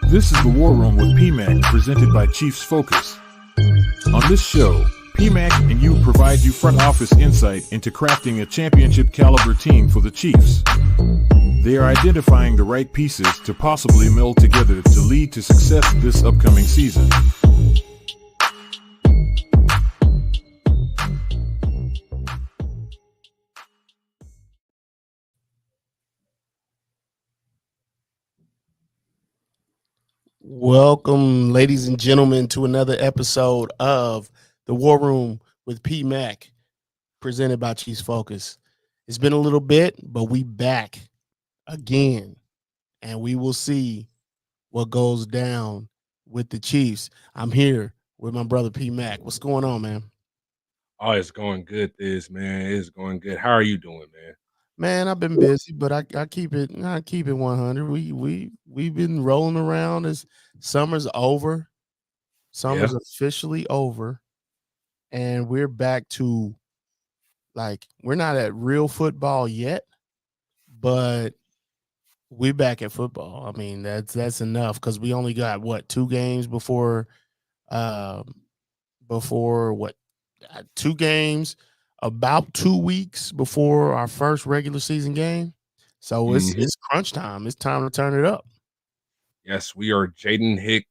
This is the War Room with PMAC, presented by Chiefs Focus. On this show, PMAC and you provide you front office insight into crafting a championship caliber team for the Chiefs. They are identifying the right pieces to possibly meld together to lead to success this upcoming season. Welcome, ladies and gentlemen, to another episode of the War Room with PMAC, presented by Chiefs Focus. It's been a little bit, but we back again, and we will see what goes down with the Chiefs. I'm here with my brother PMAC. What's going on, man? Oh, it's going good, man. It's going good. How are you doing, man? Man, I've been busy, but I keep it 100. We've been rolling around as summer's over. Summer's officially over. And we're back to, like, we're not at real football yet, but we're back at football. I mean, that's enough because we only got what 2 games before what 2 games about 2 weeks before our first regular season game. So it's crunch time. It's time to turn it up. Yes, we are Jaden Hicks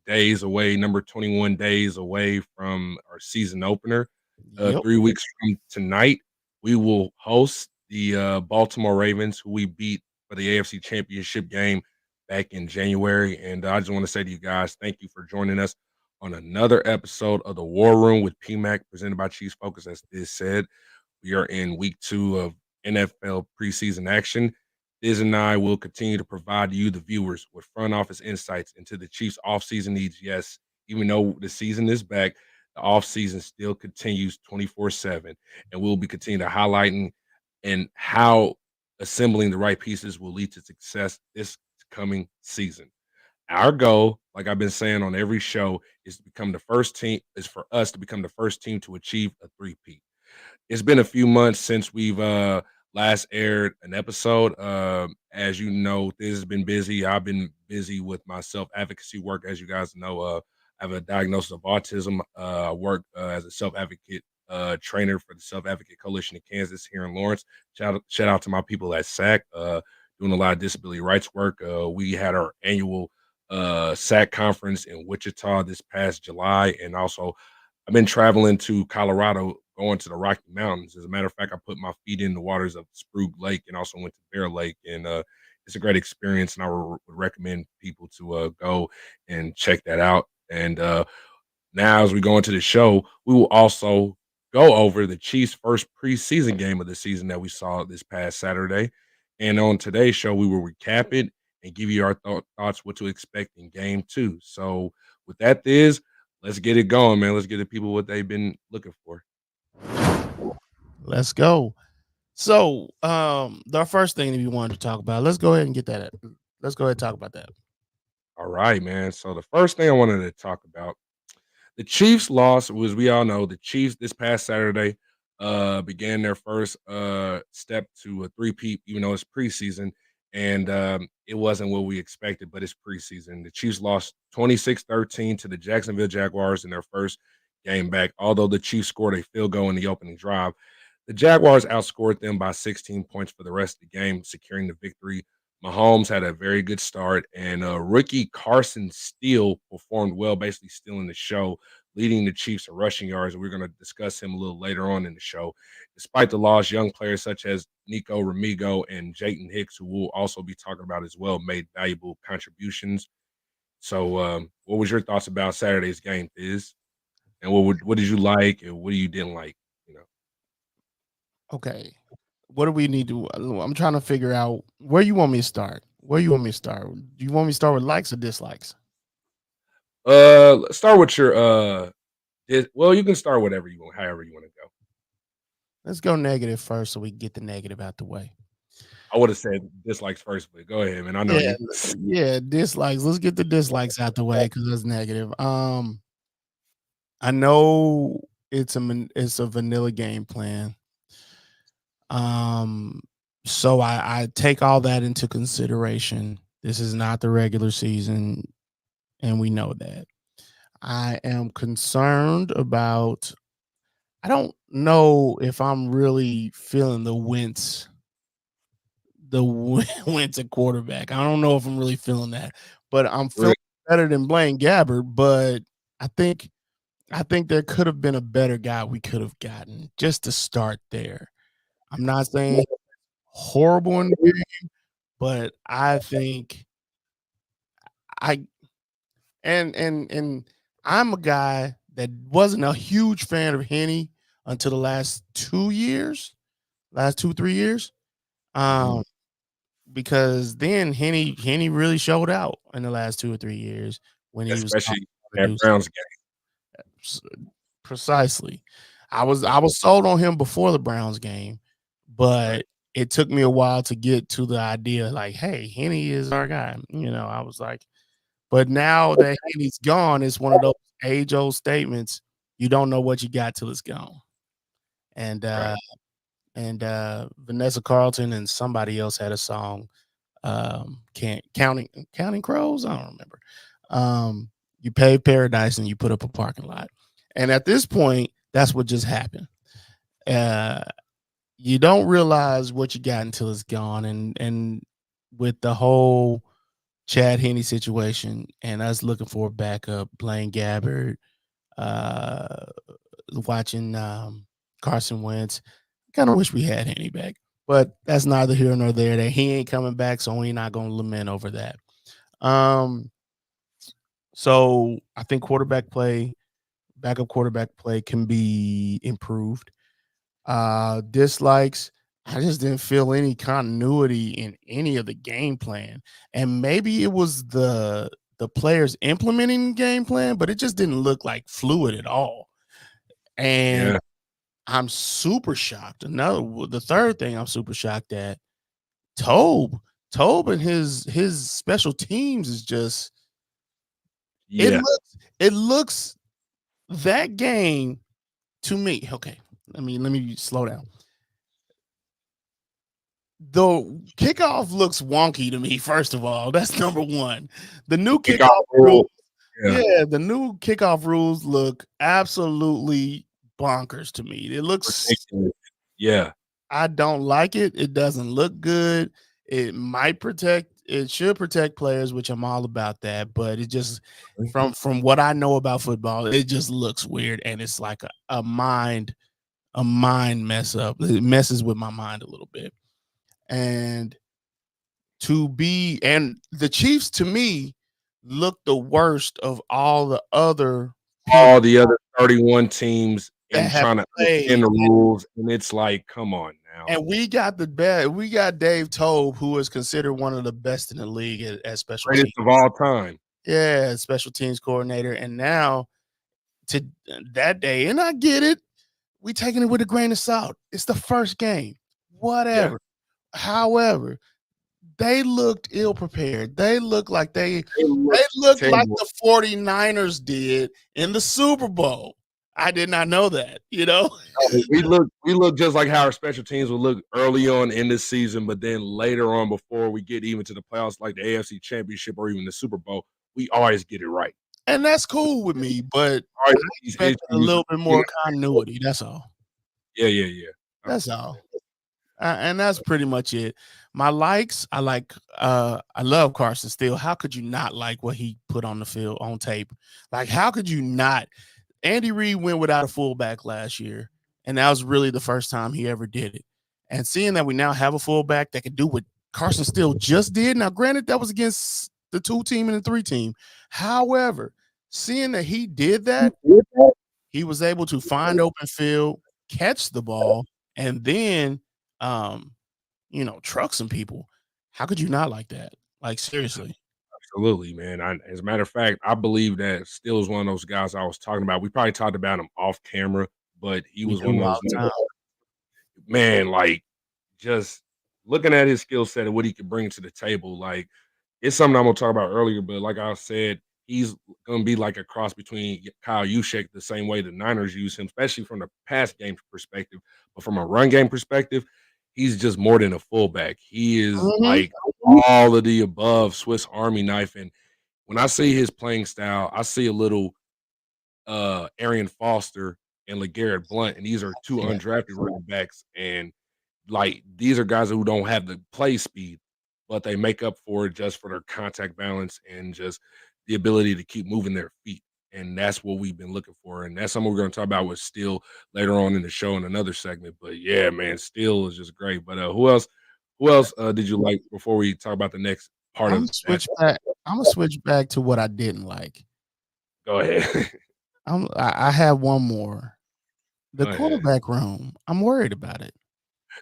days away, number 21 days away from our season opener. 3 weeks from tonight, we will host the Baltimore Ravens, who we beat for the AFC Championship game back in January. And I just want to say to you guys, thank you for joining us on another episode of the War Room with PMAC, presented by Chiefs Focus. As Diz said, we are in week 2 of NFL preseason action. Diz and I will continue to provide you, the viewers, with front office insights into the Chiefs' offseason needs. Yes, even though the season is back, the offseason still continues 24/7, and we'll be continuing to highlighting and how assembling the right pieces will lead to success this coming season. Our goal, like I've been saying on every show, is for us to become the first team to achieve a three-peat. It's been a few months since we've last aired an episode. As you know, this has been busy. I've been busy with my self-advocacy work. As you guys know, I have a diagnosis of autism. I work as a self-advocate trainer for the Self-Advocate Coalition in Kansas here in Lawrence. Shout out to my people at SAC, doing a lot of disability rights work. We had our annual SAC conference in Wichita this past July, and also I've been traveling to Colorado, going to the Rocky Mountains. As a matter of fact, I put my feet in the waters of Spruce Lake and also went to Bear Lake, and it's a great experience, and I would recommend people to go and check that out. And now, as we go into the show, we will also go over the Chiefs' first preseason game of the season that we saw this past Saturday. And on today's show, we will recap it and give you our thoughts what to expect in game 2. So with that, let's get it going, man. Let's get the people what they've been looking for. Let's go. So, the first thing that we wanted to talk about, let's go ahead and get that. Let's go ahead and talk about that. All right, man. So the first thing I wanted to talk about, the Chiefs loss was, we all know, the Chiefs this past Saturday began their first step to a three-peat, even though it's preseason, and it wasn't what we expected, but it's preseason. The Chiefs lost 26-13 to the Jacksonville Jaguars in their first game back, although the Chiefs scored a field goal in the opening drive. The Jaguars outscored them by 16 points for the rest of the game, securing the victory. Mahomes had a very good start, and rookie Carson Steele performed well, basically stealing the show, leading the Chiefs in rushing yards. We're going to discuss him a little later on in the show. Despite the loss, young players such as Nico Remigo and Jayden Hicks, who we'll also be talking about as well, made valuable contributions. So what was your thoughts about Saturday's game, Thiz? And what did you like and what you didn't like? Okay. What do we need to? I'm trying to figure out where you want me to start. Where you want me to start? Do you want me to start with likes or dislikes? Let's start with your well, you can start whatever you want, however you want to go. Let's go negative first so we can get the negative out the way. I would have said dislikes first, but go ahead, man. I know you. Yeah, dislikes. Let's get the dislikes out the way because that's negative. I know it's a vanilla game plan. So I take all that into consideration. This is not the regular season, and we know that. I am concerned about I don't know if I'm really feeling the Wentz Wentz at quarterback. I don't know if I'm really feeling that, but I'm feeling Right. better than Blaine Gabbert, but I think I think there could have been a better guy we could have gotten just to start there. I'm not saying horrible in the game, but I think I and I'm a guy that wasn't a huge fan of Henny until the last 2 years, last 2, 3 years. Mhm. Um, because then Henny really showed out in the last 2 or 3 years when he was Especially that producing. Browns game. S Precisely. I was sold on him before the Browns game, Right. but it took me a while to get to the idea like, "Hey, Henny is our guy." I was like but now that Henny's gone, it's one of those age-old statements, "You don't know what you got till it's gone." And, Right. Vanessa Carlton and somebody else had a song, can't Counting Crows? I don't remember. You pave paradise and you put up a parking lot. And at this point, that's what just happened. Uh, you don't realize what you got until it's gone. And with the whole Chad Henne situation and us looking for a backup, Blaine Gabbert, uh, watching Carson Wentz, kind of wish we had Henne back. But that's neither here nor there. That he ain't coming back, so we're not gonna lament over that. Um, so I think backup quarterback play can be improved. Dislikes, I just didn't feel any continuity in any of the game plan. And maybe it was the players implementing the game plan, but it just didn't look like fluid at all. And Yeah. I'm super shocked. The third thing I'm super shocked at, Tobe. Tobe and his special teams is just it Yeah. looks it looks that game to me. Okay, let me slow down. The kickoff looks wonky to me, first of all. That's number one. The new Kickoff kickoff rules, rule. Yeah. yeah, the new kickoff rules look absolutely bonkers to me. It looks Ridiculous. Yeah. I don't like it. It doesn't look good. It should protect players, which I'm all about that, but it just from what I know about football, it just looks weird and it's like a mind mess up. It messes with my mind a little bit. And the Chiefs to me look the worst of all the other people All the other 31 teams that and have trying to understand played. the rules, and it's like, come on now. And we got Dave Tobe, who is considered one of the best in the league at special teams. Greatest of all time. Yeah, special teams coordinator. And now to that day, and I get it, we taking it with a grain of salt. It's the first game. Yeah. Whatever. However, they looked ill prepared. They looked like They they look looked like terrible. the 49ers did in the Super Bowl. I did not know that. We look just like how our special teams will look early on in the season, but then later on, before we get even to the playoffs, like the AFC Championship or even the Super Bowl, we always get it right. And that's cool with me, but I Always these expected a issues. little bit more continuity. That's all. Yeah. That's all. And that's pretty much it. My likes, I love Carson Steele. How could you not like what he put on the field on tape? Like, how could you not? Andy Reid went without a fullback last year, and that was really the first time he ever did it. And seeing that we now have a fullback that can do what Carson Steele just did. Now, granted, that was against the 2 team and the 3 team. However, seeing that he did that, he was able to find open field, catch the ball, and then truck some people. How could you not like that? Like, seriously. Absolutely, man. As a matter of fact, I believe that Steele is one of those guys I was talking about. We probably talked about him off camera, but he We was one do of all those the time. man, like just looking at his skill set and what he could bring to the table, like it's something I'm gonna talk about earlier, but like I said, he's gonna be like a cross between Kyle Juszczyk, the same way the Niners use him, especially from the pass game perspective, but from a run game perspective, he's just more than a fullback. He is Mhm. like all of the above, Swiss Army knife. And when I see his playing style, I see a little Arian Foster and LeGarrette Blunt, and these are two Yeah. undrafted running backs. And like these are guys who don't have the play speed, but they make up for it just for their contact balance and just the ability to keep moving their feet. And that's what we've been looking for. And that's something we're going to talk about with Steele later on in the show in another segment. But yeah, man, Steele is just great. But who else? Who else did you like before we talk about the next part I'm of gonna that? switch back. I'm gonna switch back to what I didn't like. Go ahead. I have one more. The Go ahead. cornerback room. I'm worried about it.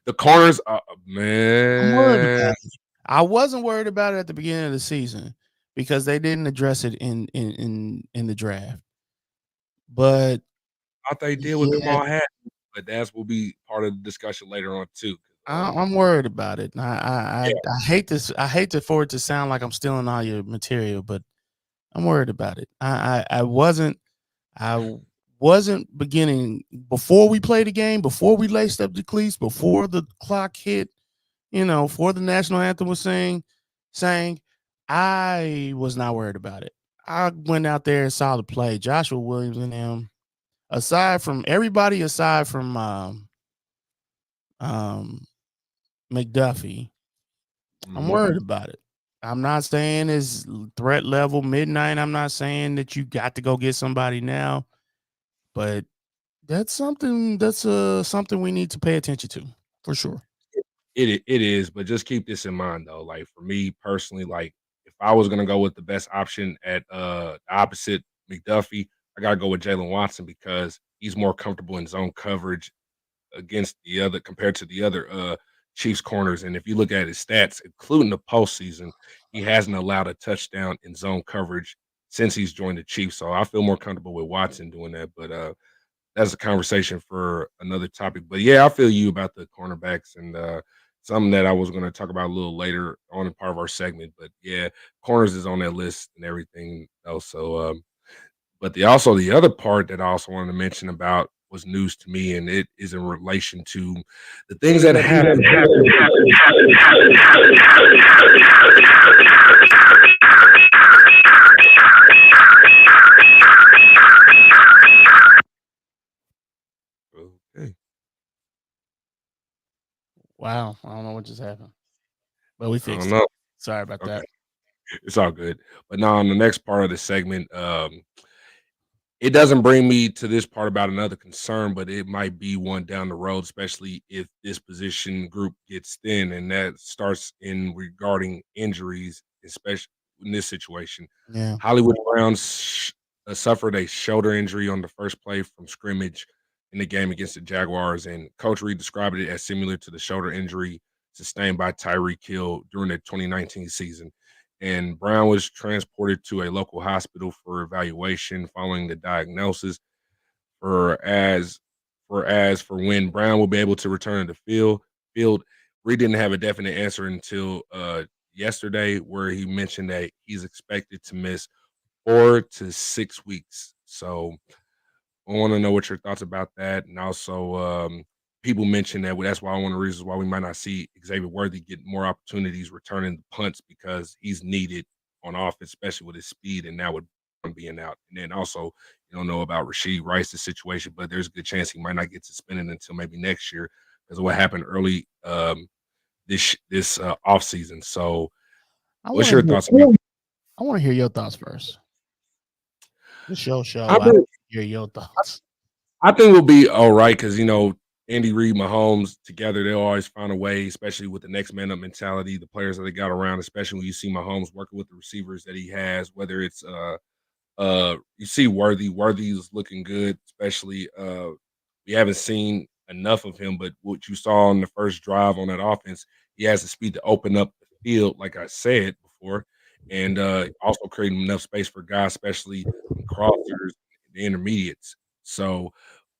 The corners, I'm worried man. about it. I wasn't worried about it at the beginning of the season because they didn't address it in the draft. But I thought they did with yeah, Kamal Hatton, but that will be part of the discussion later on too. I'm worried about it. Yeah, I hate this. I hate for it to sound like I'm stealing all your material, but I'm worried about it. I wasn't beginning before we played the game, before we laced up the cleats, before the clock hit, before the national anthem was sang, I was not worried about it. I went out there and saw the play. Joshua Williams and him, aside from everybody, aside from um, McDuffie, I'm mhm. worried about it. I'm not saying it's threat level midnight. I'm not saying that you got to go get somebody now, but that's something we need to pay attention to for sure. It is, but just keep this in mind though. Like for me personally, like if I was gonna go with the best option at the opposite McDuffie, I gotta go with Jalen Watson because he's more comfortable in zone coverage against the other compared to the other Chiefs corners. And if you look at his stats, including the postseason, he hasn't allowed a touchdown in zone coverage since he's joined the Chiefs. So I feel more comfortable with Watson doing that. But that's a conversation for another topic. But yeah, I feel you about the cornerbacks and something that I was going to talk about a little later on in part of our segment. But yeah, corners is on that list and everything else. So but the other part that I also wanted to mention about was news to me, and it is in relation to the things that happen. Okay, Wow, I don't know what just happened, but we I don't fixed it. know. Sorry about Okay, that. it's all good. But now on the next part of the segment, it doesn't bring me to this part about another concern, but it might be one down the road, especially if this position group gets thin, and that starts in regarding injuries, especially in this situation. Yeah, Hollywood Browns suffered a shoulder injury on the first play from scrimmage in the game against the Jaguars, and Coach Reed described it as similar to the shoulder injury sustained by Tyreek Hill during the 2019 season. And Brown was transported to a local hospital for evaluation following the diagnosis. For as for when Brown will be able to return to the field, Reed didn't have a definite answer until yesterday, where he mentioned that he's expected to miss 4 to 6 weeks. So I want to know what your thoughts about that, and also people mention that that's why one of the reasons why we might not see Xavier Worthy get more opportunities returning the punts because he's needed on offense, especially with his speed, and now with Brown being out. And then also you don't know about Rashee Rice's situation, but there's a good chance he might not get suspended until maybe next year because of what happened early this off season. So, I what's want your to. thoughts about? I want to hear your thoughts first. This your show. I I think hear your thoughts. I think we'll be all right because Andy Reid, Mahomes together, they'll always find a way, especially with the next man up mentality, the players that they got around, especially when you see Mahomes working with the receivers that he has, whether it's you see Worthy is looking good, especially we haven't seen enough of him, but what you saw on the first drive on that offense, he has the speed to open up the field, like I said before, and also creating enough space for guys, especially in crossers, the intermediates. So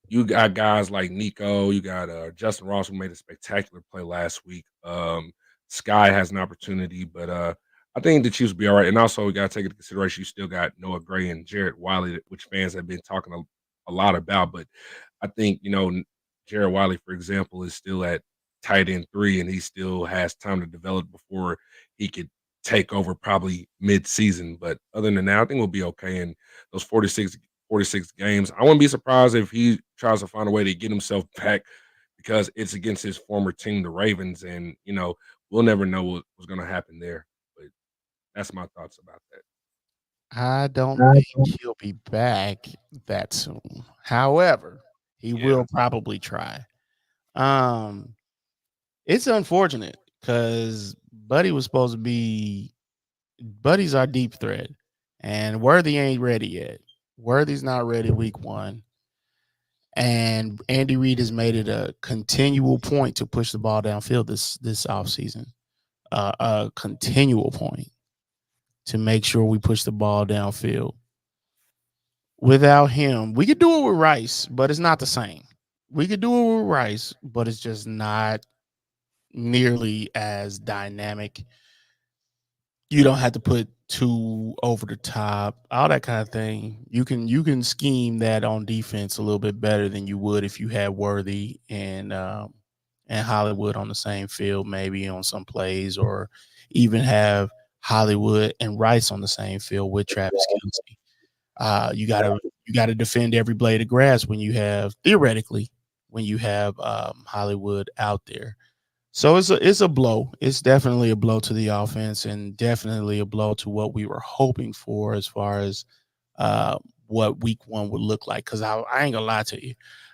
you got guys like Nico, you got Justin Ross who made a spectacular play last week. Sky has an opportunity, but I think the Chiefs will be all right. And also, we got to take into consideration you still got Noah Gray and Jared Wiley, which fans have been talking a lot about. But I think Jared Wiley, for example, is still at tight end 3, and he still has time to develop before he could take over probably mid-season. But other than that, I think we'll be okay in those 46 games. I wouldn't be surprised if he tries to find a way to get himself back because it's against his former team, the Ravens, and we'll never know what's going to happen there. But that's my thoughts about that. I don't think he'll be back that soon. However, he will probably try. It's unfortunate because Buddy's our deep threat, and Worthy ain't ready yet. Worthy's not ready week 1. And Andy Reid has made it a continual point to push the ball downfield this offseason. A continual point to make sure we push the ball downfield. Without him, we could do it with Rice, but it's not the same. We could do it with Rice, but it's just not nearly as dynamic. You don't have to put 2 over the top, all that kind of thing. You can scheme that on defense a little bit better than you would if you had Worthy and Hollywood on the same field, maybe on some plays, or even have Hollywood and Rice on the same field with Travis Kelce. You gotta defend every blade of grass when you have Hollywood out there. So it's a blow. It's definitely a blow to the offense, and definitely a blow to what we were hoping for as far as what week 1 would look like. Because I ain't gonna lie to you,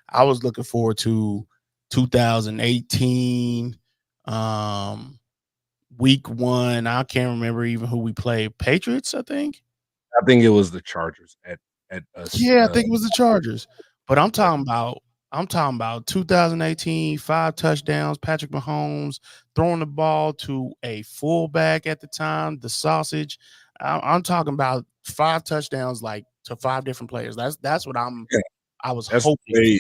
I was looking forward to 2018 week 1. I can't remember even who we played. Patriots, I think. I think it was the Chargers at us. Yeah, I think it was the Chargers. But I'm talking about 2018, 5 touchdowns, Patrick Mahomes throwing the ball to a fullback at the time, the sausage. I'm talking about 5 touchdowns, like to 5 different players. That's what I was hoping.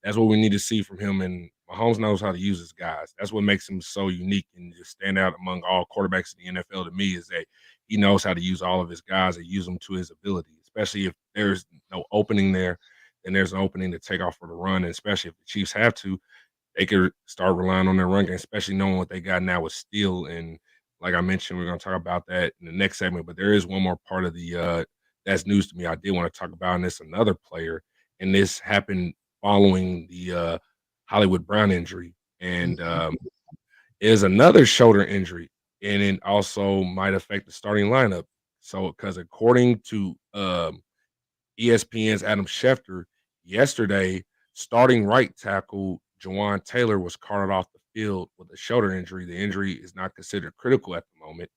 That's what we need to see from him. And Mahomes knows how to use his guys. That's what makes him so unique and just stand out among all quarterbacks in the NFL to me, is that he knows how to use all of his guys and use them to his ability, especially if there's no opening there. Then there's an opening to take off for the run, and especially if the Chiefs have to, they could start relying on their run game, especially knowing what they got now with Steele. And like I mentioned, we're going to talk about that in the next segment, but there is one more part of the that's news to me I did want to talk about, and it's another player, and this happened following the Hollywood Brown injury, and is another shoulder injury, and it also might affect the starting lineup. So, because according to ESPN's Adam Schefter, yesterday, starting right tackle Jawaan Taylor was carted off the field with a shoulder injury. The injury is not considered critical at the moment,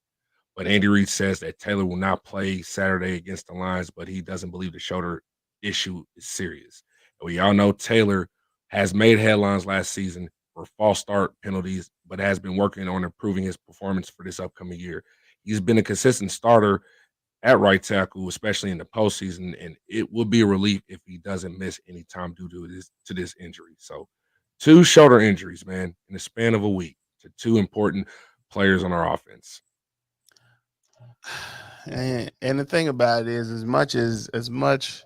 but Andy Reid says that Taylor will not play Saturday against the Lions, but he doesn't believe the shoulder issue is serious. And we all know Taylor has made headlines last season for false start penalties, but has been working on improving his performance for this upcoming year. He's been a consistent starter at right tackle, especially in the postseason, and it will be a relief if he doesn't miss any time due to this injury. So, 2 shoulder injuries, man, in the span of a week to 2 important players on our offense. And the thing about it is, as much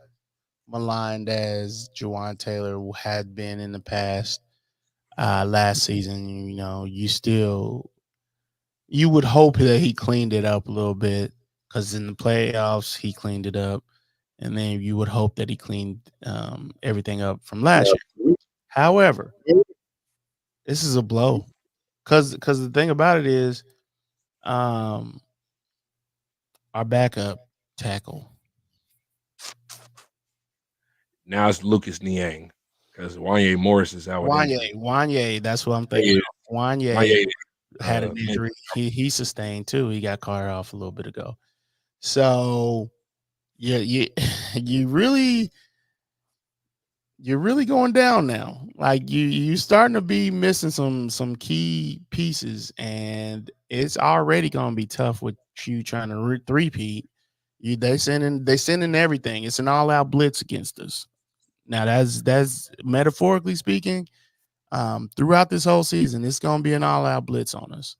maligned as Jawaan Taylor had been in the past, last season, you would hope that he cleaned it up a little bit, because in the playoffs he cleaned it up, and then you would hope that he cleaned everything up from last year. However, this is a blow, because the thing about it is, our backup tackle. Now it's Lucas Niang, because Wanya Morris is out. Wanya, that's what I'm thinking. Wanya had an injury. He sustained too. He got carted off a little bit ago. So you're really going down now. Like you starting to be missing some key pieces, and it's already gonna be tough with you trying to three-peat. They sending everything. It's an all-out blitz against us. Now that's metaphorically speaking. Throughout this whole season, it's gonna be an all-out blitz on us.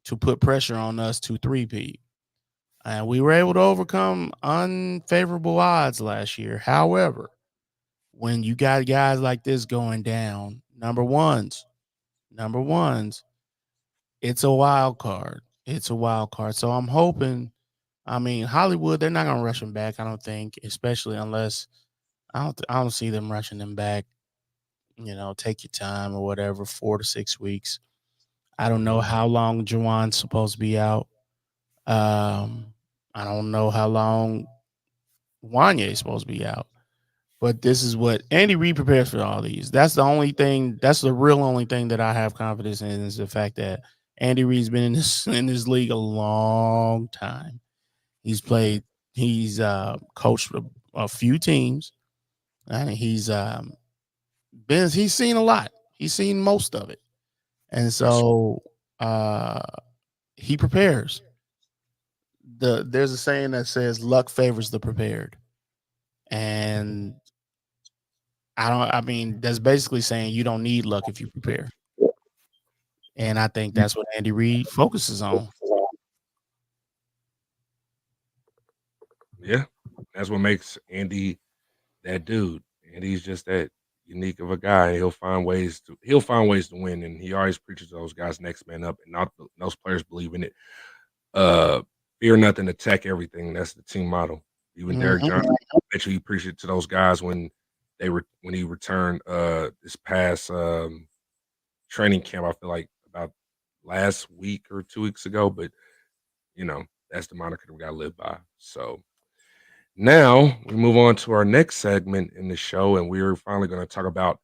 To put pressure on us to three-peat. And we were able to overcome unfavorable odds last year. However, when you got guys like this going down, number ones, it's a wild card. It's a wild card. So I'm hoping. I mean, Hollywood, they're not gonna rush him back. I don't think, especially unless I don't see them rushing him back. Take your time or whatever, 4 to 6 weeks. I don't know how long Juwan's supposed to be out. I don't know how long Wanye is supposed to be out. But this is what Andy Reid prepares for all these. That's the only thing. That's the real only thing that I have confidence in is the fact that Andy Reid's been in this league a long time. He's played. He's coached a few teams, and he's seen a lot. He's seen most of it, and so he prepares. There's a saying that says luck favors the prepared, and I mean, that's basically saying you don't need luck if you prepare. And I think that's what Andy Reid focuses on. Yeah, that's what makes Andy that dude. And he's just that unique of a guy. He'll find ways to win, and he always preaches to those guys next man up, and not those players believe in it. Fear nothing, attack everything. That's the team model. Even Derek Johnson, I bet you he preached it to those guys when he returned this past training camp. I feel like about last week or 2 weeks ago, but that's the moniker we got to live by. So now we move on to our next segment in the show, and we're finally going to talk about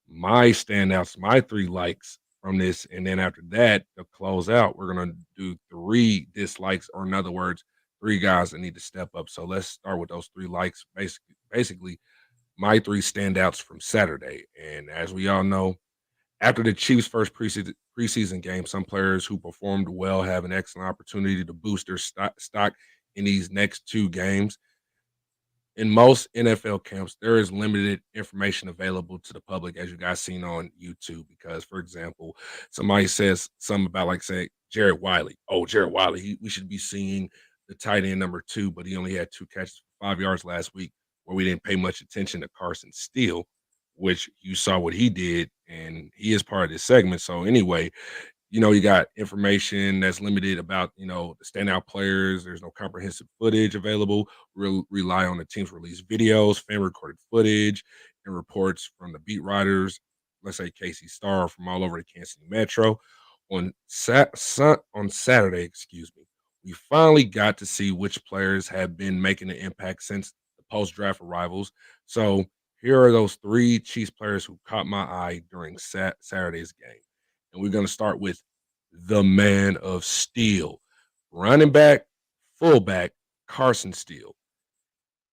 my standouts, my 3 likes from this, and then after that, to close out, we're going to do 3 dislikes, or in other words, 3 guys that need to step up. So let's start with those 3 likes. Basically, my 3 standouts from Saturday. And as we all know, after the Chiefs' first preseason game, some players who performed well have an excellent opportunity to boost their stock in these next 2 games. In most NFL camps, there is limited information available to the public, as you guys seen on YouTube. Because, for example, somebody says something about, like, say, Jared Wiley. Oh, Jared Wiley, we should be seeing the tight end number 2, but he only had 2 catches for 5 yards last week, where we didn't pay much attention to Carson Steele, which you saw what he did, and he is part of this segment. So anyway, you got information that's limited about, the standout players. There's no comprehensive footage available. Rely on the team's released videos, fan recorded footage, and reports from the beat writers, let's say Casey Starr, from all over the Kansas City Metro. On Saturday, we finally got to see which players have been making an impact since the post-draft arrivals. So here are those 3 Chiefs players who caught my eye during Saturday's game. And we're going to start with the man of steel, running back, fullback, Carson Steele.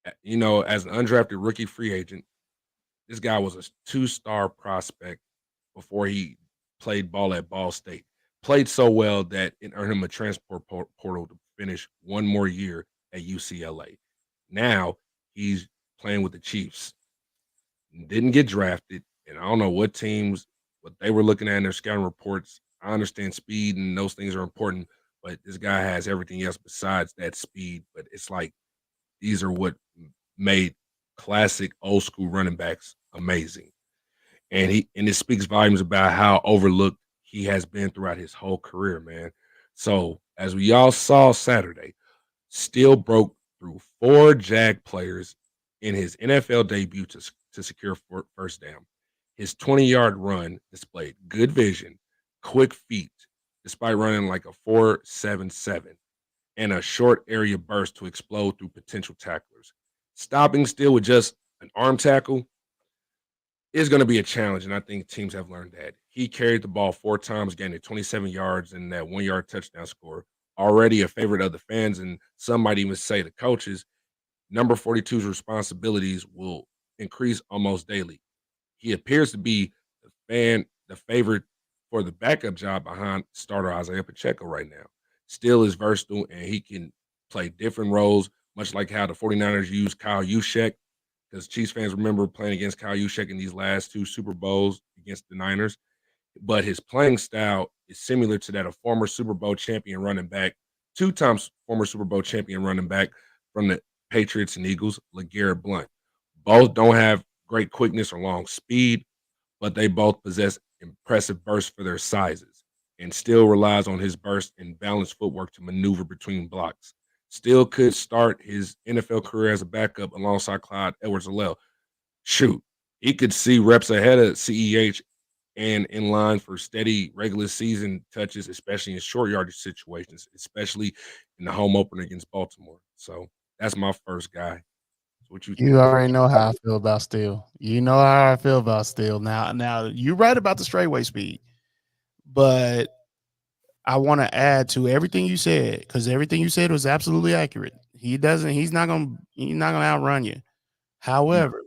As an undrafted rookie free agent, this guy was a 2-star prospect before he played ball at Ball State. Played so well that it earned him a transfer portal to finish 1 more year at UCLA. Now he's playing with the Chiefs. Didn't get drafted, and I don't know what they were looking at in their scouting reports. I understand speed and those things are important, but this guy has everything else besides that speed. But it's like these are what made classic old school running backs amazing. And it speaks volumes about how overlooked he has been throughout his whole career, man. So as we all saw Saturday, Steele broke through 4 Jag players in his NFL debut to secure first down. His 20-yard run displayed good vision, quick feet, despite running like a 4.77, and a short area burst to explode through potential tacklers. Stopping Steele with just an arm tackle is going to be a challenge, and I think teams have learned that. He carried the ball 4 times, gained 27 yards, and that 1-yard touchdown score. Already a favorite of the fans, and some might even say the coaches. Number 42's responsibilities will increase almost daily. He appears to be the favorite for the backup job behind starter Isaiah Pacheco right now. Steele is versatile, and he can play different roles, much like how the 49ers used Kyle Juszczyk, because Chiefs fans remember playing against Kyle Juszczyk in these last 2 Super Bowls against the Niners. But his playing style is similar to that of former Super Bowl champion running back, 2 times former Super Bowl champion running back from the Patriots and Eagles, LeGarrette Blount. Both don't have great quickness or long speed, but they both possess impressive bursts for their sizes, and Steele relies on his burst and balanced footwork to maneuver between blocks. Steele could start his NFL career as a backup alongside Clyde Edwards-Helaire. Shoot, he could see reps ahead of CEH and in line for steady regular season touches, especially in short yardage situations, especially in the home opener against Baltimore. So that's my first guy. What you think? You already know how I feel about Steele. You know how I feel about Steele. Now you're right about the straightaway speed, but I want to add to everything you said, because everything you said was absolutely accurate. He's not gonna outrun you. However,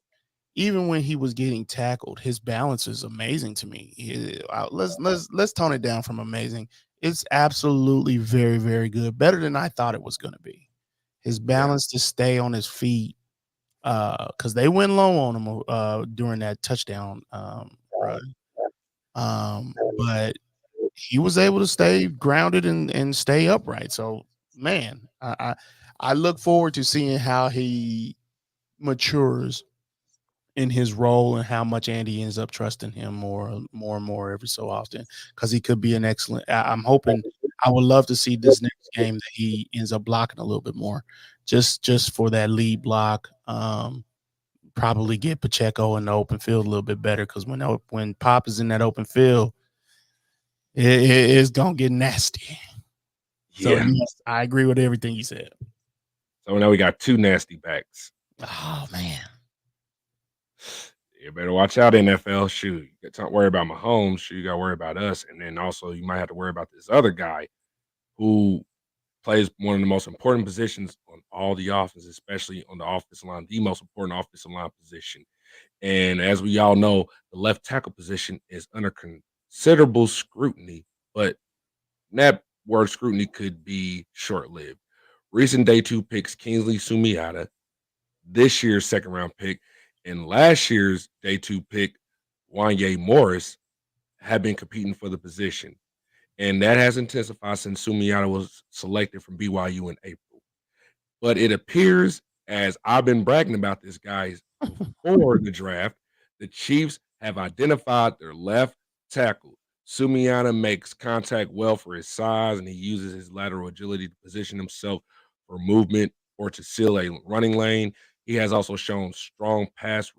even when he was getting tackled, his balance is amazing to me. Let's tone it down from amazing. It's absolutely very, very good. Better than I thought it was going to be. His balance to stay on his feet, because they went low on him during that touchdown run. But he was able to stay grounded and stay upright. So, man, I look forward to seeing how he matures in his role and how much Andy ends up trusting him more and more every so often, because he could be an excellent. I'm hoping. I would love to see this next game that he ends up blocking a little bit more, just for that lead block. Probably get Pacheco in the open field a little bit better, because when Pop is in that open field, it's gonna get nasty. Yeah. So yes, I agree with everything you said. So now we got two nasty backs. Oh man. You better watch out, NFL. Shoot, you can't worry about Mahomes. Shoot, you got to worry about us. And then also, you might have to worry about this other guy who plays one of the most important positions on all the offense, especially on the offensive line, the most important offensive line position. And as we all know, the left tackle position is under considerable scrutiny, but that word scrutiny could be short-lived. Recent day 2 picks, Kingsley Sumiata, this year's second-round pick, and last year's day 2 pick, Wanye Morris, have been competing for the position. And that has intensified since Sumiata was selected from BYU in April. But it appears, as I've been bragging about this guy before the draft, the Chiefs have identified their left tackle. Sumiata makes contact well for his size, and he uses his lateral agility to position himself for movement or to seal a running lane. He has also shown strong pass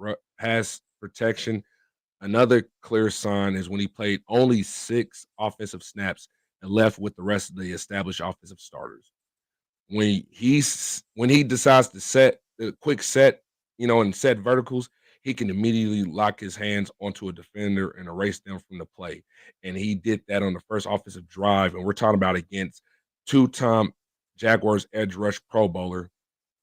protection. Another clear sign is when he played only 6 offensive snaps and left with the rest of the established offensive starters. When he decides to set the quick set, and set verticals, he can immediately lock his hands onto a defender and erase them from the play. And he did that on the first offensive drive. And we're talking about against two-time Jaguars edge rush Pro Bowler,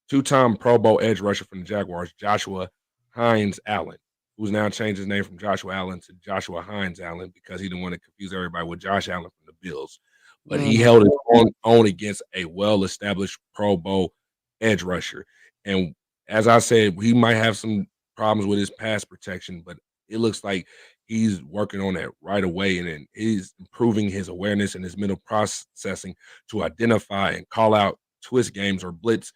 two-time Pro Bowl edge rusher from the Jaguars, Joshua Hines Allen, who's now changed his name from Joshua Allen to Joshua Hines Allen because he didn't want to confuse everybody with Josh Allen from the Bills. But he held his own against a well-established Pro Bowl edge rusher. And as I said, he might have some problems with his pass protection, but it looks like he's working on that right away, and then he's improving his awareness and his mental processing to identify and call out twist games or blitz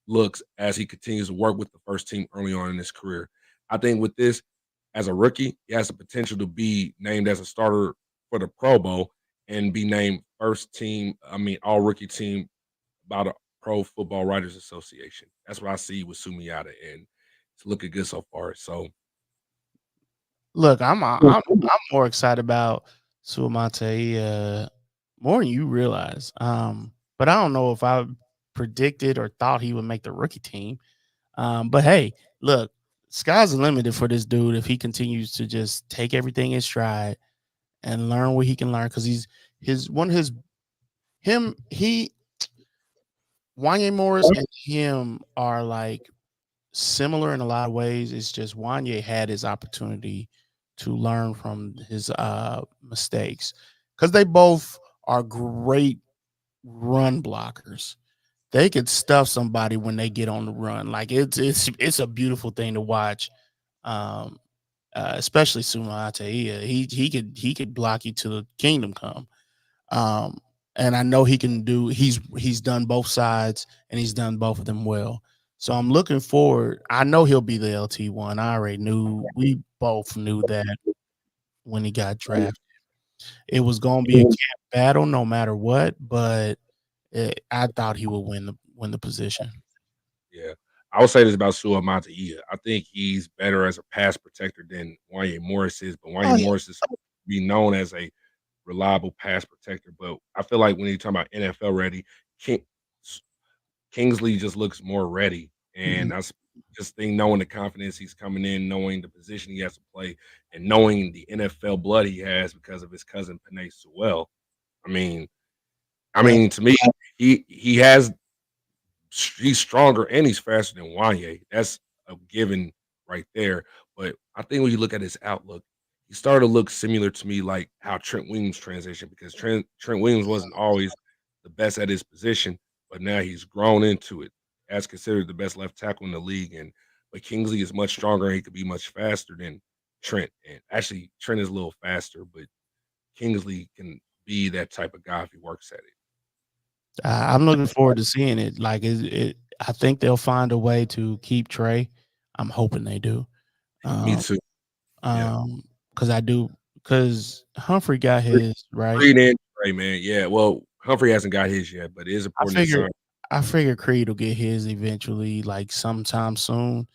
looks as he continues to work with the first team early on in his career. I think with this, as a rookie, he has the potential to be named as a starter for the Pro Bowl and be named all rookie team by the Pro Football Writers Association. That's what I see with Sumiata, and it's looking good so far. So, look, I'm more excited about Suamate more than you realize. But I don't know if I predicted or thought he would make the rookie team. But hey, look, sky's the limit for this dude if he continues to just take everything in stride and learn what he can learn, because Wanye Morris and him are like similar in a lot of ways. It's just Wanye had his opportunity to learn from his mistakes, because they both are great run blockers. They could stuff somebody when they get on the run. Like it's a beautiful thing to watch. Especially Suamate. He could block you to the kingdom come. And I know he can do. He's done both sides, and he's done both of them well. So I'm looking forward. I know he'll be the LT1. I already knew. We both knew that. when he got drafted. It was going to be a camp battle no matter what, but I thought he would win the position. Yeah. I would say this about Sua Mataia. I think he's better as a pass protector than Wanya Morris is, but Wanya Morris is be known as a reliable pass protector. But I feel like when you're talking about NFL ready, Kingsley just looks more ready. And I just think knowing the confidence he's coming in, knowing the position he has to play, and knowing the NFL blood he has because of his cousin Penei Sewell. I mean, to me, he has he's stronger and he's faster than Wanye. That's a given right there. But I think when you look at his outlook, he started to look similar to me like how Trent Williams transitioned because Trent Williams wasn't always the best at his position, but now he's grown into it as considered the best left tackle in the league. But Kingsley is much stronger and he could be much faster than Trent. And actually, Trent is a little faster, but Kingsley can be that type of guy if he works at it. I'm looking forward to seeing it. Like, I think they'll find a way to keep Trey. I'm hoping they do. Me too. Because Humphrey got his, right? Creed and Trey, man. Yeah. Well, Humphrey hasn't got his yet, but it is important. I figure Creed will get his eventually, like sometime soon.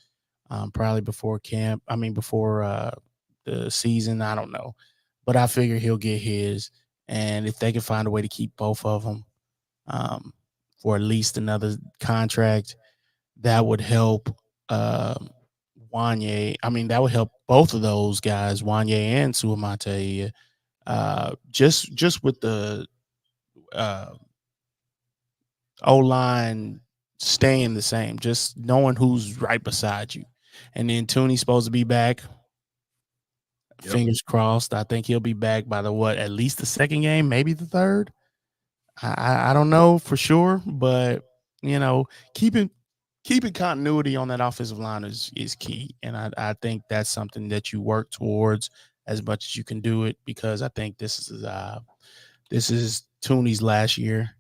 Probably before camp. I mean, before the season. I don't know, but I figure he'll get his. And if they can find a way to keep both of them for at least another contract, that would help Wanye. I mean, that would help both of those guys, Wanye and Suamataia, just with the O-line staying the same, just knowing who's right beside you. And then Tooney's supposed to be back. Yep. Fingers crossed. I think he'll be back by at least the second game, maybe the third. I don't know for sure, but keeping continuity on that offensive line is key. And I think that's something that you work towards as much as you can do it, because I think this is Tooney's last year,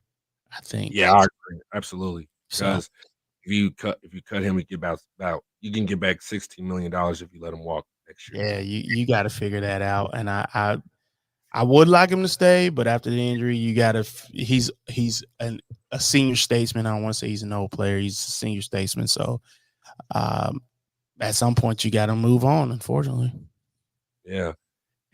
I think. Yeah, I agree. Absolutely. Because if you cut him, you get about you can get back $16 million if you let him walk next year. Yeah, you got to figure that out. And I would like him to stay, but after the injury, you got to. He's a senior statesman. I don't want to say he's an old player. He's a senior statesman. So at some point, you got to move on, unfortunately. Yeah.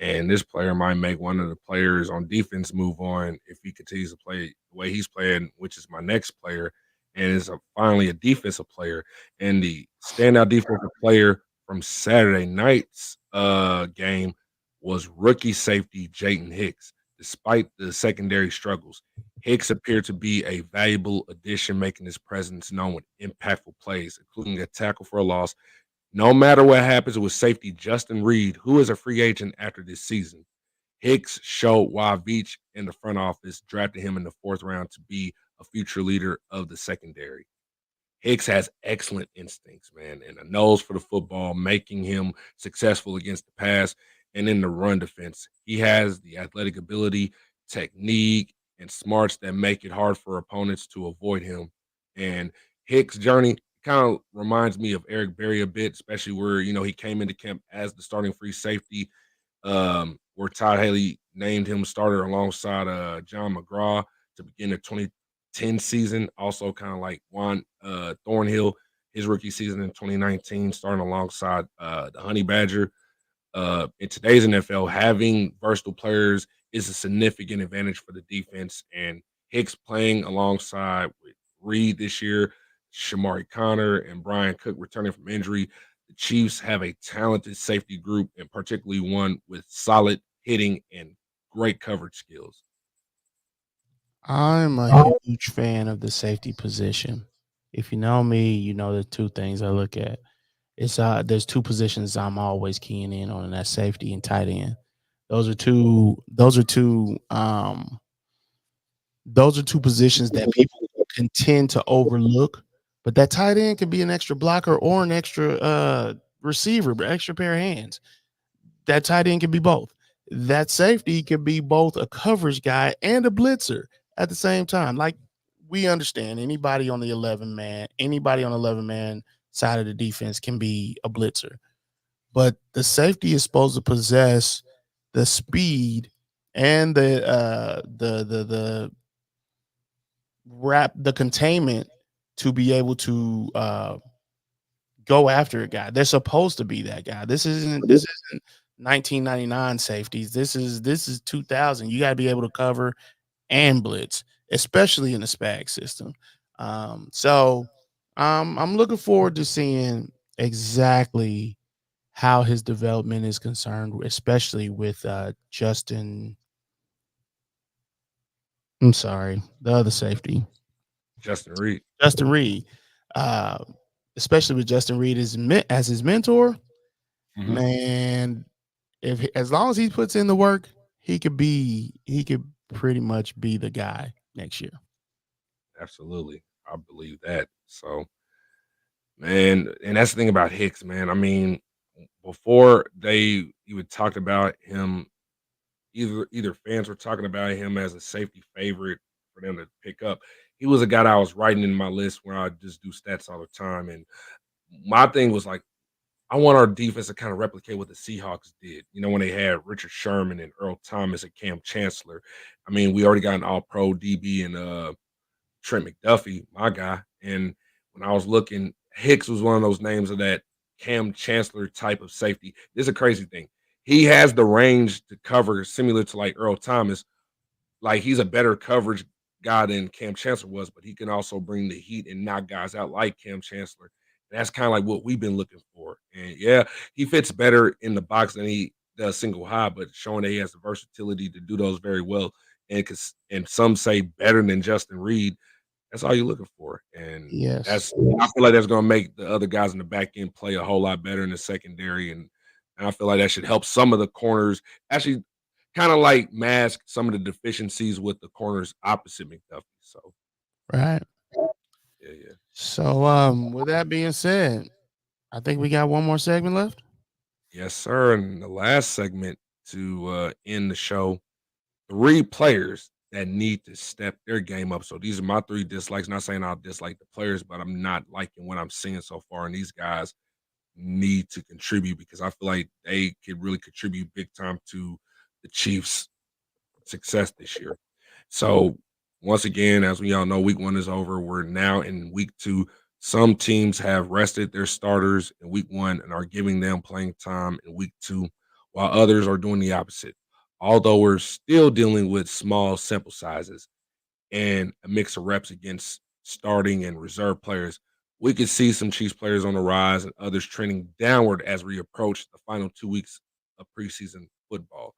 And this player might make one of the players on defense move on if he continues to play the way he's playing, which is my next player, and is finally a defensive player. And the standout defensive player from Saturday night's game was rookie safety Jaden Hicks. Despite the secondary struggles, Hicks appeared to be a valuable addition, making his presence known with impactful plays, including a tackle for a loss. No matter what happens with safety Justin Reed, who is a free agent after this season, Hicks showed why Veach in the front office drafted him in the 4th round to be a future leader of the secondary. Hicks has excellent instincts, man, and a nose for the football, making him successful against the pass and in the run defense. He has the athletic ability, technique, and smarts that make it hard for opponents to avoid him. And Hicks' journey kind of reminds me of Eric Berry a bit, especially where, he came into camp as the starting free safety, where Todd Haley named him starter alongside John McGraw to begin the 2010 season. Also kind of like Juan Thornhill, his rookie season in 2019, starting alongside the Honey Badger. In today's NFL, having versatile players is a significant advantage for the defense, and Hicks playing alongside with Reed this year, Shamari Connor, and Brian Cook returning from injury. The Chiefs have a talented safety group, and particularly one with solid hitting and great coverage skills. I'm a huge fan of the safety position. If you know me, you know the two things I look at. It's there's two positions I'm always keying in on, and that's safety and tight end. Those are two positions that people can tend to overlook. But that tight end can be an extra blocker or an extra receiver, extra pair of hands. That tight end can be both. That safety can be both a coverage guy and a blitzer at the same time. Like, we understand anybody on the 11-man side of the defense can be a blitzer. But the safety is supposed to possess the speed and the containment to be able to go after a guy. They're supposed to be that guy. This isn't 1999 safeties. This is 2000. You got to be able to cover and blitz, especially in the SPAG system. So I'm looking forward to seeing exactly how his development is concerned, especially with Justin. I'm sorry, the other safety, Justin Reed. Justin Reed. Especially with Justin Reed as his mentor, man. If as long as he puts in the work, he could pretty much be the guy next year. Absolutely. I believe that. So, man, and that's the thing about Hicks, man. I mean, before they even talked about him, either fans were talking about him as a safety favorite for them to pick up. He was a guy that I was writing in my list where I just do stats all the time. And my thing was like, I want our defense to kind of replicate what the Seahawks did. You know, when they had Richard Sherman and Earl Thomas and Cam Chancellor. I mean, we already got an all-pro DB and Trent McDuffie, my guy. And when I was looking, Hicks was one of those names of that Cam Chancellor type of safety. This is a crazy thing. He has the range to cover similar to like Earl Thomas. Like he's a better coverage guy than Cam Chancellor was, but he can also bring the heat and knock guys out like Cam Chancellor. That's kind of like what we've been looking for. And yeah, he fits better in the box than he does single high, but showing that he has the versatility to do those very well. And some say better than Justin Reed. That's all you're looking for. And Yes. I feel like that's gonna make the other guys in the back end play a whole lot better in the secondary. And I feel like that should help some of the corners actually kind of like mask some of the deficiencies with the corners opposite McDuffie. So Right. yeah. So with that being said, I think we got one more segment left. Yes, sir. And the last segment to end the show, 3 players that need to step their game up. So these are my 3 dislikes. Not saying I'll dislike the players, but I'm not liking what I'm seeing so far. And these guys need to contribute because I feel like they could really contribute big time to the Chiefs' success this year. So once again, as we all know, week 1 is over. We're now in week 2. Some teams have rested their starters in week 1 and are giving them playing time in week 2, while others are doing the opposite. Although we're still dealing with small sample sizes and a mix of reps against starting and reserve players, we could see some Chiefs players on the rise and others trending downward as we approach the final 2 weeks of preseason football.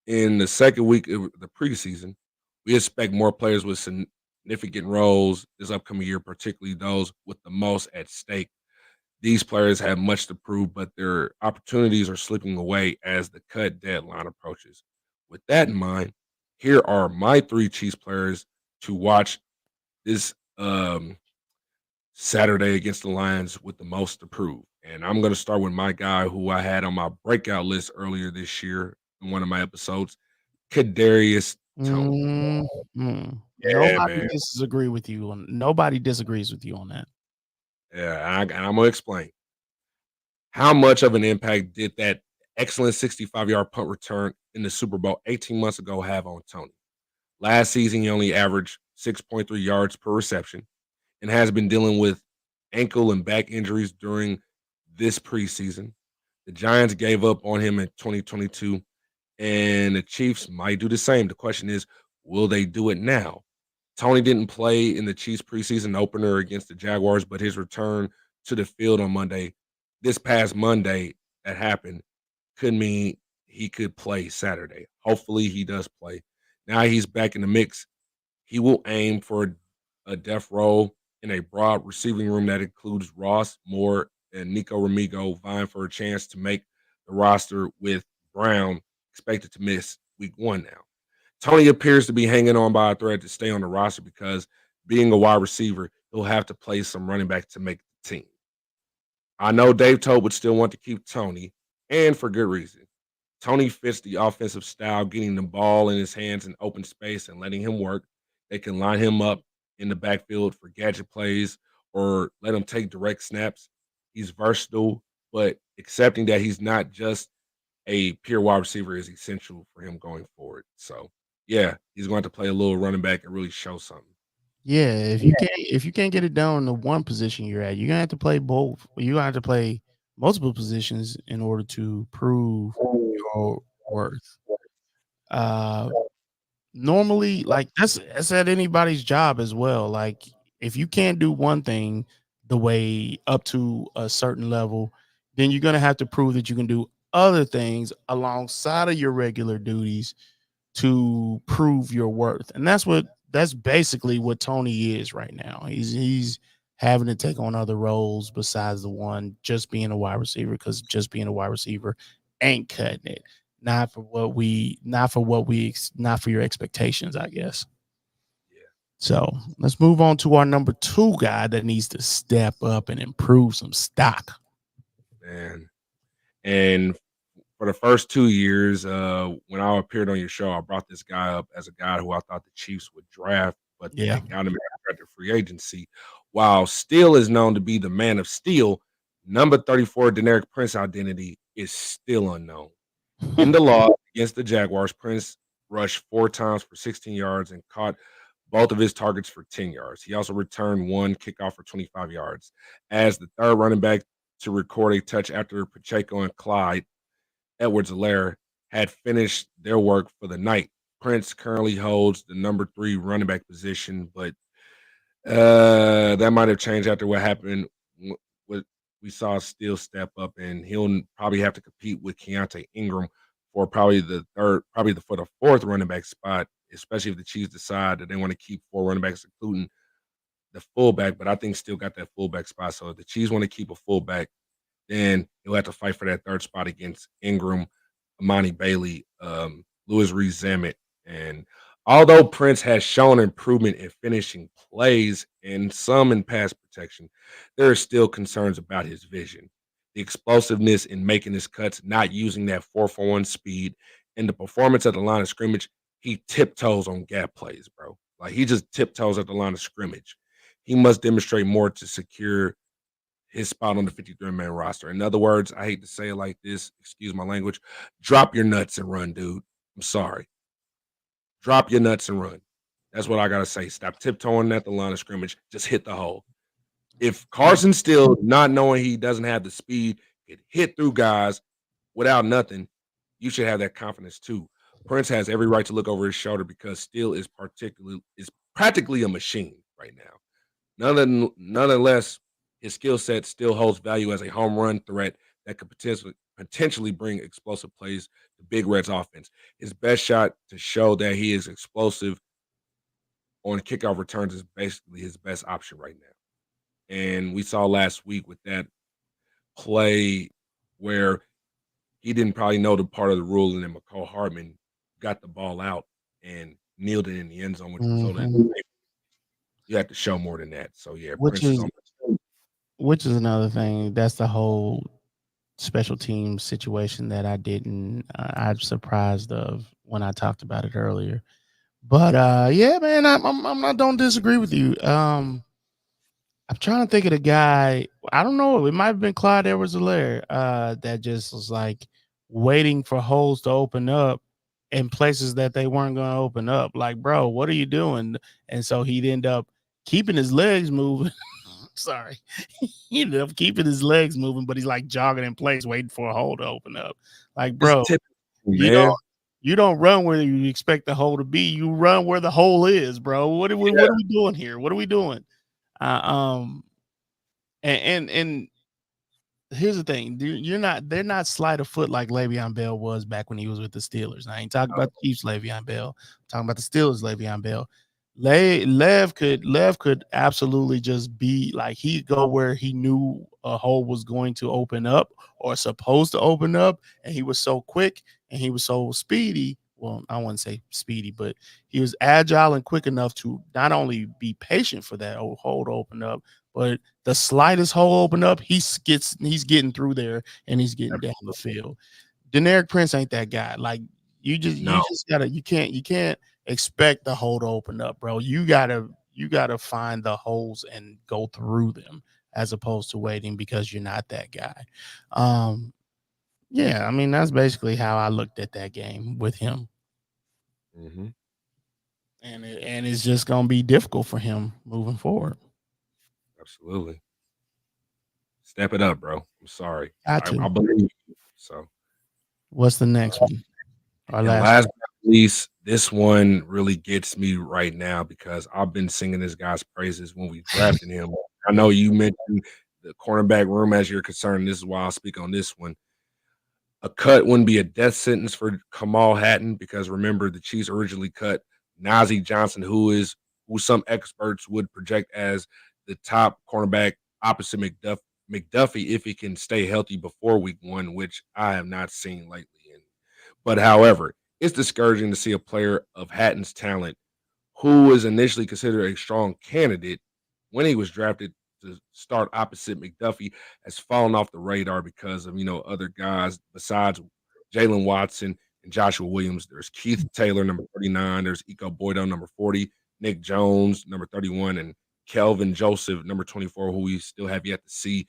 In the second week of the preseason, we expect more players with significant roles this upcoming year, particularly those with the most at stake. These players have much to prove, but their opportunities are slipping away as the cut deadline approaches. With that in mind, here are my 3 Chiefs players to watch this Saturday against the Lions with the most to prove. And I'm going to start with my guy who I had on my breakout list earlier this year in one of my episodes, Kadarius Toney. Mm-hmm. Yeah, man. Nobody disagrees with you on that. Yeah, and I'm gonna explain how much of an impact did that excellent 65-yard punt return in the Super Bowl 18 months ago have on Toney. Last season, he only averaged 6.3 yards per reception and has been dealing with ankle and back injuries during this preseason. The Giants gave up on him in 2022, and the Chiefs might do the same. The question is, will they do it now? Toney didn't play in the Chiefs preseason opener against the Jaguars, but his return to the field on this past Monday that happened, could mean he could play Saturday. Hopefully he does play. Now he's back in the mix. He will aim for a depth role in a broad receiving room that includes Ross, Moore, and Nico Ramigo vying for a chance to make the roster, with Brown expected to miss week 1 now. Toney appears to be hanging on by a thread to stay on the roster because, being a wide receiver, he'll have to play some running back to make the team. I know Dave Tote would still want to keep Toney, and for good reason. Toney fits the offensive style, getting the ball in his hands in open space and letting him work. They can line him up in the backfield for gadget plays or let him take direct snaps. He's versatile, but accepting that he's not just a pure wide receiver is essential for him going forward. So yeah, he's going to play a little running back and really show something. Yeah, if you can't get it done in the one position you're at, you're gonna have to play both. You're gonna have to play multiple positions in order to prove your worth. Uh Normally, like that's at anybody's job as well. Like if you can't do one thing the way up to a certain level, then you're gonna have to prove that you can do other things alongside of your regular duties to prove your worth. And that's basically what Tony is right now. He's having to take on other roles besides the one just being a wide receiver, because just being a wide receiver ain't cutting it. Not for your expectations, I guess. Yeah. So let's move on to our number 2 guy that needs to step up and improve some stock. Man. And for the first 2 years, when I appeared on your show, I brought this guy up as a guy who I thought the Chiefs would draft, but Yeah. they got him at the free agency. While Steele is known to be the man of steel, number 34 Deneric Prince identity is still unknown. In the loss against the Jaguars, Prince rushed 4 times for 16 yards and caught both of his targets for 10 yards. He also returned 1 kickoff for 25 yards. As the third running back to record a touch after Pacheco and Clyde Edwards-Helaire had finished their work for the night. Prince currently holds the number 3 running back position, but that might have changed after what happened. What we saw Steele step up, and he'll probably have to compete with Keaontay Ingram for probably for the 4th running back spot, especially if the Chiefs decide that they want to keep 4 running backs, including the fullback. But I think Steele got that fullback spot. So if the Chiefs want to keep a fullback, then he'll have to fight for that 3rd spot against Ingram, Amani Bailey, Louis Rees-Zammit. And although Prince has shown improvement in finishing plays and some in pass protection, there are still concerns about his vision, the explosiveness in making his cuts, not using that 4-for-1 speed, and the performance at the line of scrimmage. He tiptoes on gap plays, bro. Like he just tiptoes at the line of scrimmage. He must demonstrate more to secure his spot on the 53-man roster. In other words, I hate to say it like this, excuse my language, drop your nuts and run, dude. I'm sorry. Drop your nuts and run. That's what I gotta say. Stop tiptoeing at the line of scrimmage. Just hit the hole. If Carson Steele, not knowing he doesn't have the speed, could hit through guys without nothing, you should have that confidence too. Prince has every right to look over his shoulder because Steele is practically a machine right now. Nonetheless, his skill set still holds value as a home run threat that could potentially bring explosive plays to Big Red's offense. His best shot to show that he is explosive on kickoff returns is basically his best option right now. And we saw last week with that play where he didn't probably know the part of the rule, and then McCall Hardman got the ball out and kneeled it in the end zone, which resulted in you have to show more than that. So yeah, which Prince is which is another thing. That's the whole special team situation that I'm surprised of when I talked about it earlier. But yeah, man, I'm not, don't disagree with you. I'm trying to think of the guy. I don't know. It might have been Clyde Edwards-Helaire that just was like waiting for holes to open up in places that they weren't going to open up. Like, bro, what are you doing? And so he'd end up keeping his legs moving. Sorry. He ended up keeping his legs moving, but he's like jogging in place, waiting for a hole to open up. Like, bro, you don't run where you expect the hole to be. You run where the hole is, bro. What are we doing here? What are we doing? And here's the thing: they're not sleight of foot like Le'Veon Bell was back when he was with the Steelers. Now, I ain't talking about the Chiefs Le'Veon Bell. I'm talking about the Steelers Le'Veon Bell. Lev could absolutely just be like he'd go where he knew a hole was going to open up or supposed to open up, and he was so quick and he was so speedy. Well, I wouldn't say speedy, but he was agile and quick enough to not only be patient for that hole to open up, but the slightest hole open up, he's getting through there and he's getting down the field. Deneric Prince ain't that guy. Like you can't expect the hole to open up, bro. You gotta find the holes and go through them as opposed to waiting because you're not that guy. Yeah, I mean that's basically how I looked at that game with him, Mm-hmm. and it's just gonna be difficult for him moving forward. Absolutely. Step it up, bro. I'm sorry. Got I to. believe you. So, What's the next one? Our and last last one. but not least, this one really gets me right now because I've been singing this guy's praises when we drafted him. I know you mentioned the cornerback room as your concern. This is why I'll speak on this one. A cut wouldn't be a death sentence for Kamal Hatton because remember the Chiefs originally cut Najee Johnson, who some experts would project as the top cornerback opposite McDuffie if he can stay healthy before week 1, which I have not seen lately. But however, it's discouraging to see a player of Hatton's talent who was initially considered a strong candidate when he was drafted to start opposite McDuffie, has fallen off the radar because of other guys besides Jalen Watson and Joshua Williams. There's Keith Taylor, number 39. There's Iko Boydo, number 40. Nick Jones, number 31, and Kelvin Joseph, number 24, who we still have yet to see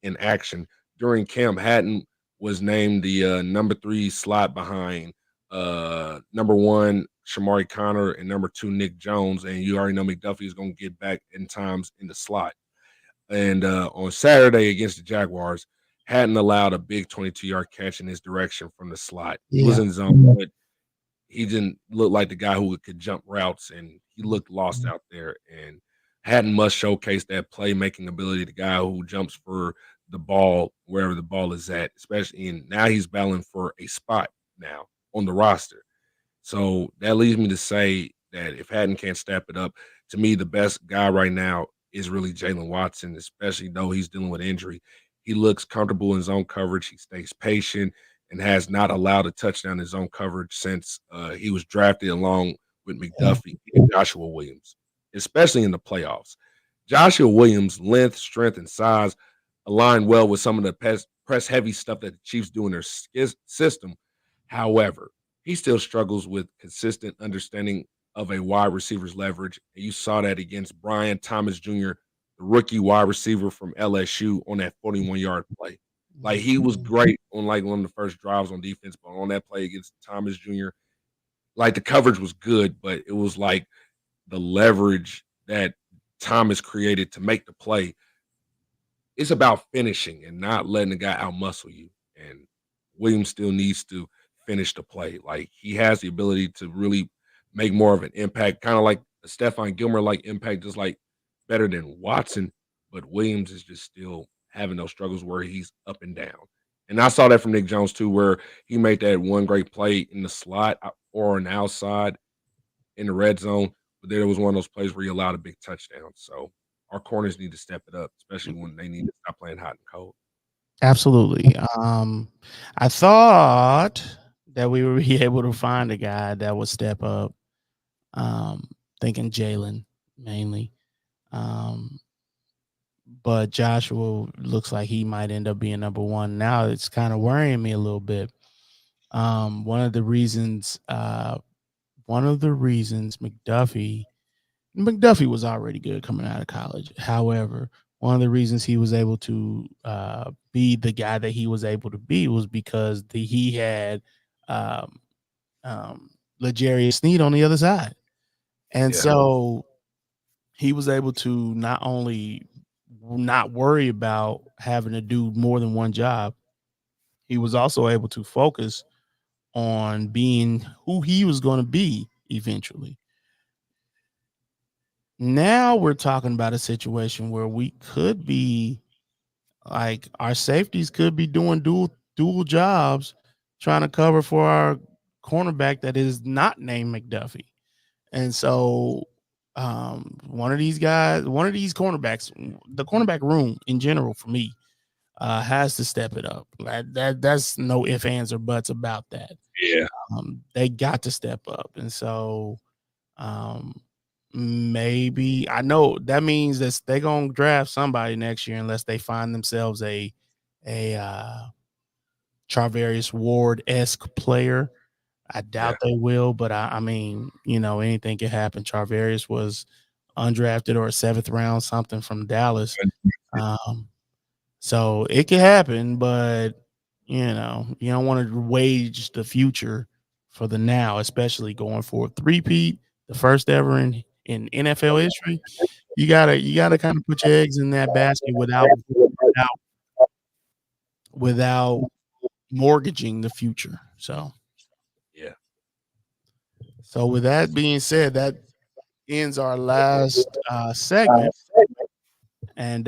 in action. During camp, Hatton was named the number 3 slot behind number 1 Shamari Connor and number 2 Nick Jones, and you already know McDuffie is going to get back in times in the slot. And on Saturday against the Jaguars, Hatton allowed a big 22-yard catch in his direction from the slot. He was Yeah. in zone, but he didn't look like the guy who could jump routes, and he looked lost out there. And Hatton must showcase that playmaking ability, the guy who jumps for the ball wherever the ball is at, especially in now he's battling for a spot now on the roster. So that leads me to say that if Hatton can't step it up, to me, the best guy right now is really Jalen Watson, especially though he's dealing with injury. He looks comfortable in zone coverage. He stays patient and has not allowed a touchdown in zone coverage since he was drafted along with McDuffie and Joshua Williams, especially in the playoffs. Joshua Williams' length, strength, and size align well with some of the press heavy stuff that the Chiefs do in their system. However, he still struggles with consistent understanding of a wide receiver's leverage. And you saw that against Brian Thomas Jr., the rookie wide receiver from LSU, on that 41-yard play. Like he was great on like one of the first drives on defense, but on that play against Thomas Jr., like the coverage was good, but it was like the leverage that Thomas created to make the play. It's about finishing and not letting the guy outmuscle you. And Williams still needs to finish the play. Like he has the ability to really make more of an impact, kind of like a Stephon Gilmore like impact, just like better than Watson. But Williams is just still having those struggles where he's up and down. And I saw that from Nick Jones too, where he made that one great play in the slot or an outside in the red zone. But there was one of those plays where he allowed a big touchdown. So our corners need to step it up, especially when they need to stop playing hot and cold. Absolutely. I thought that we would be able to find a guy that would step up. Thinking Jalen mainly. But Joshua looks like he might end up being number 1. Now it's kind of worrying me a little bit. One of the reasons McDuffie was already good coming out of college. However, one of the reasons he was able to be the guy that he was able to be was because he had L'Jarius Sneed on the other side. And so he was able to not only not worry about having to do more than one job, he was also able to focus on being who he was going to be eventually. Now we're talking about a situation where we could be like our safeties could be doing dual jobs, trying to cover for our cornerback that is not named McDuffie. And so one of these cornerbacks, the cornerback room in general for me, has to step it up. That's no ifs, ands, or buts about that. Yeah. They got to step up. And so maybe I know that means that they're gonna draft somebody next year unless they find themselves a Charvarius Ward-esque player. I doubt they will, but I mean, anything can happen. Charvarius was undrafted or a 7th round, something from Dallas. So it could happen, but You don't want to wage the future for the now, especially going for a three-peat, the first ever in NFL history. You gotta kind of put your eggs in that basket without mortgaging the future. So Yeah. So with that being said, that ends our last segment, and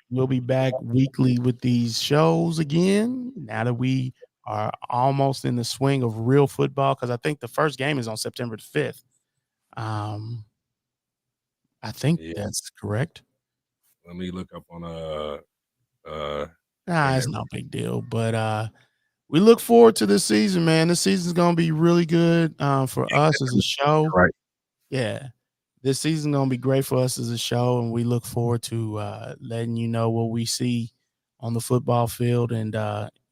we'll be back weekly with these shows again. Now that we are almost in the swing of real football, because I think the first game is on September 5th. I think that's correct. Let me look up on It's no big deal, but we look forward to this season, man. This season's gonna be really good for us as a show. Right. Yeah. This season's gonna be great for us as a show, and we look forward to letting you know what we see on the football field. And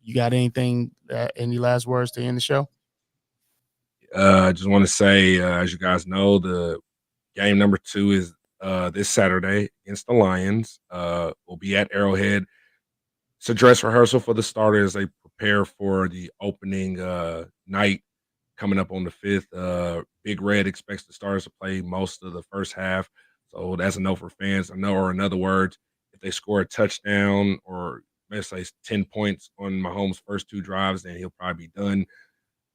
you got anything, any last words to end the show? I just want to say, as you guys know, the game number 2 is this Saturday against the Lions. We'll be at Arrowhead. It's a dress rehearsal for the starters. They prepare for the opening night coming up on the 5th. Big Red expects the starters to play most of the first half. So that's a no for fans. I know, or in other words, if they score a touchdown or let's say 10 points on Mahomes' first 2 drives, then he'll probably be done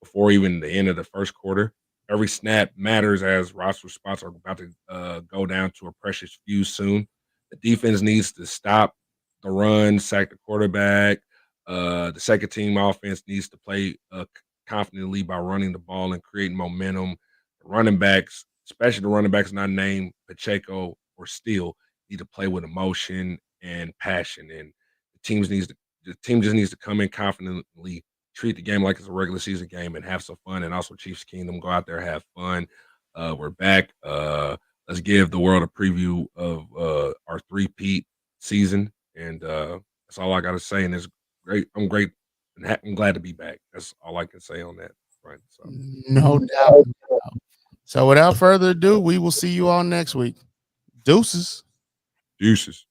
before even the end of the first quarter. Every snap matters as roster spots are about to go down to a precious few soon. The defense needs to stop the run, sack the quarterback. The second team offense needs to play confidently by running the ball and creating momentum. The running backs, especially the running backs not named Pacheco or Steele, need to play with emotion and passion. And the team just needs to come in confidently, treat the game like it's a regular season game, and have some fun. And also, Chiefs Kingdom, go out there, have fun. We're back. Let's give the world a preview of our three-peat season, and that's all I got to say. And it's great. I'm great. I'm glad to be back. That's all I can say on that. Right. So. No doubt. So without further ado, we will see you all next week. Deuces. Deuces.